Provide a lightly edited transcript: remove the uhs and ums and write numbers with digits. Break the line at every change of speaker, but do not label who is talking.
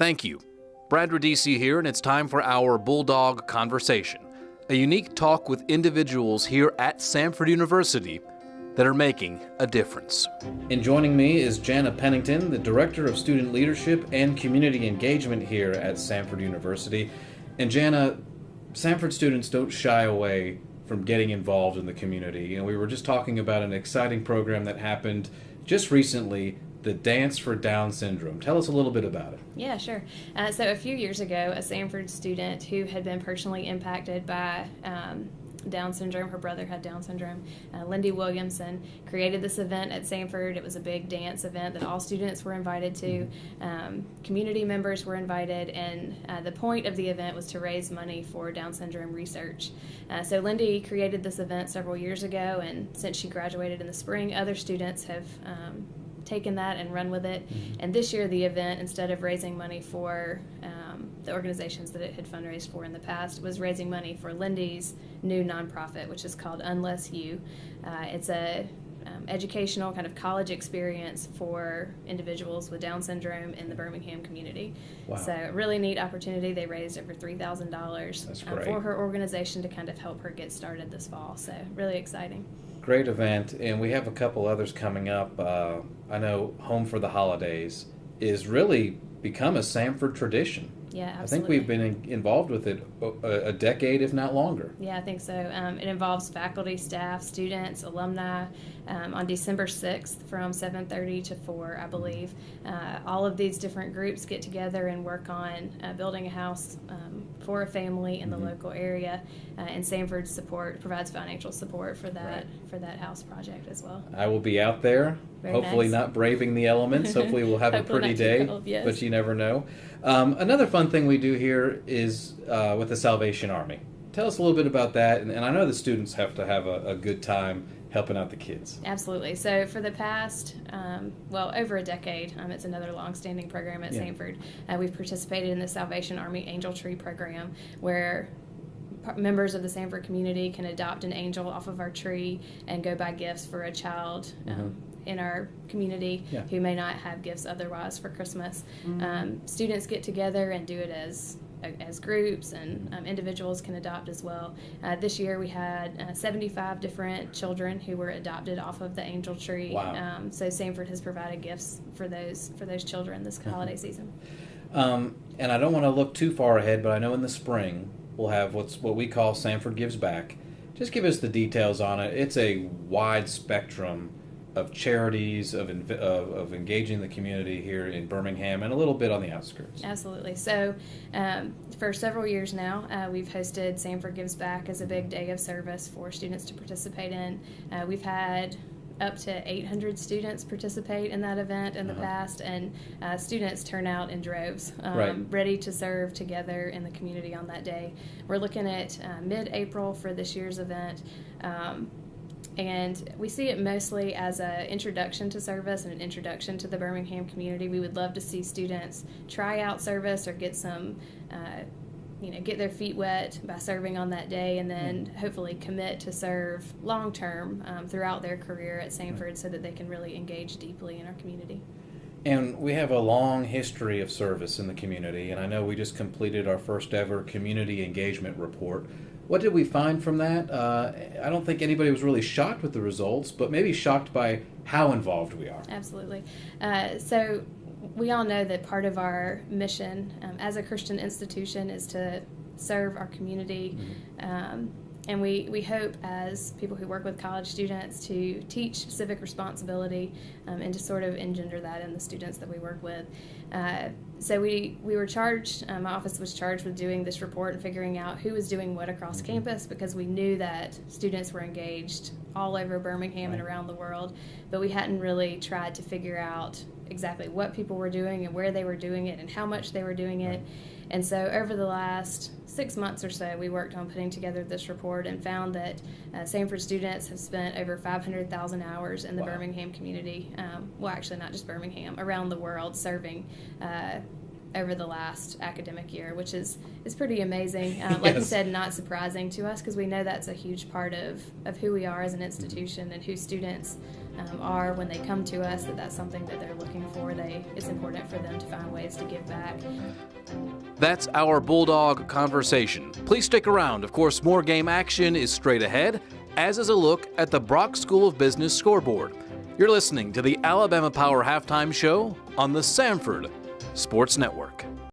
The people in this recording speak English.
Thank you. Brad Radisi here, and it's time for our Bulldog Conversation, a unique talk with individuals here at Samford University that are making a difference. And joining me is Janna Pennington, the Director of Student Leadership and Community Engagement here at Samford University. And Janna, Samford students don't shy away from getting involved in the community. You know, we were just talking about an exciting program that happened just recently, the Dance for Down Syndrome. Tell us a little bit about it.
Yeah, sure. So a few years ago, a Samford student who had been personally impacted by Down syndrome, her brother had Down syndrome, Lindy Williamson, created this event at Samford. It was a big dance event that all students were invited to. Community members were invited, and the point of the event was to raise money for Down syndrome research. So Lindy created this event several years ago, and since she graduated in the spring, other students have taken that and run with it. And this year the event, instead of raising money for the organizations that it had fundraised for in the past, was raising money for Lindy's new nonprofit, which is called Unless You. It's a educational kind of college experience for individuals with Down syndrome in the Birmingham community.
Wow.
So a really neat opportunity. They raised over $3,000 for her organization to kind of help her get started this fall. So really exciting.
Great event, and we have a couple others coming up. I know Home for the Holidays is really become a Samford tradition.
Yeah, absolutely.
I think we've been involved with it a decade, if not longer.
Yeah, I think so. It involves faculty, staff, students, alumni. On December 6th from 7:30 to 4, I believe. All of these different groups get together and work on building a house for a family in the local area, and Samford provides financial support for that house project as well.
I will be out there, hopefully
nice.
Not braving the elements. Hopefully we'll have a pretty day,
yes.
But you never know. Another fun thing we do here is with the Salvation Army. Tell us a little bit about that, and I know the students have to have a good time helping out the kids.
Absolutely. So for the past, over a decade, it's another long-standing program at Samford. We've participated in the Salvation Army Angel Tree program, where members of the Samford community can adopt an angel off of our tree and go buy gifts for a child in our community who may not have gifts otherwise for Christmas. Students get together and do it as groups, and individuals can adopt as well. This year we had 75 different children who were adopted off of the angel tree.
Wow.
So Samford has provided gifts for those children this holiday season.
And I don't want to look too far ahead, but I know in the spring we'll have what we call Samford Gives Back. Just give us the details on it. It's a wide spectrum of charities, of engaging the community here in Birmingham and a little bit on the outskirts.
Absolutely. So for several years now, we've hosted Samford Gives Back as a big day of service for students to participate in. We've had up to 800 students participate in that event in the past, and students turn out in droves, ready to serve together in the community on that day. We're looking at mid-April for this year's event. And we see it mostly as an introduction to service and an introduction to the Birmingham community. We would love to see students try out service or get some, get their feet wet by serving on that day, and then hopefully commit to serve long-term throughout their career at Samford so that they can really engage deeply in our community.
And we have a long history of service in the community, and I know we just completed our first ever community engagement report. What did we find from that? I don't think anybody was really shocked with the results, but maybe shocked by how involved we are.
Absolutely. So we all know that part of our mission as a Christian institution is to serve our community. And we hope, as people who work with college students, to teach civic responsibility and to sort of engender that in the students that we work with. So we were charged, my office was charged with doing this report and figuring out who was doing what across campus, because we knew that students were engaged all over Birmingham and around the world, but we hadn't really tried to figure out exactly what people were doing and where they were doing it and how much they were doing it. And so over the last 6 months or so, we worked on putting together this report and found that Samford students have spent over 500,000 hours in the Birmingham community. Well, actually not just Birmingham, around the world, serving over the last academic year, which is pretty amazing. Like you
Yes.
said, not surprising to us because we know that's a huge part of who we are as an institution and who students are when they come to us, that's something that they're looking for. It's important for them to find ways to give back.
That's our Bulldog conversation. Please stick around. Of course, more game action is straight ahead, as is a look at the Brock School of Business scoreboard. You're listening to the Alabama Power Halftime Show on the Samford Sports Network.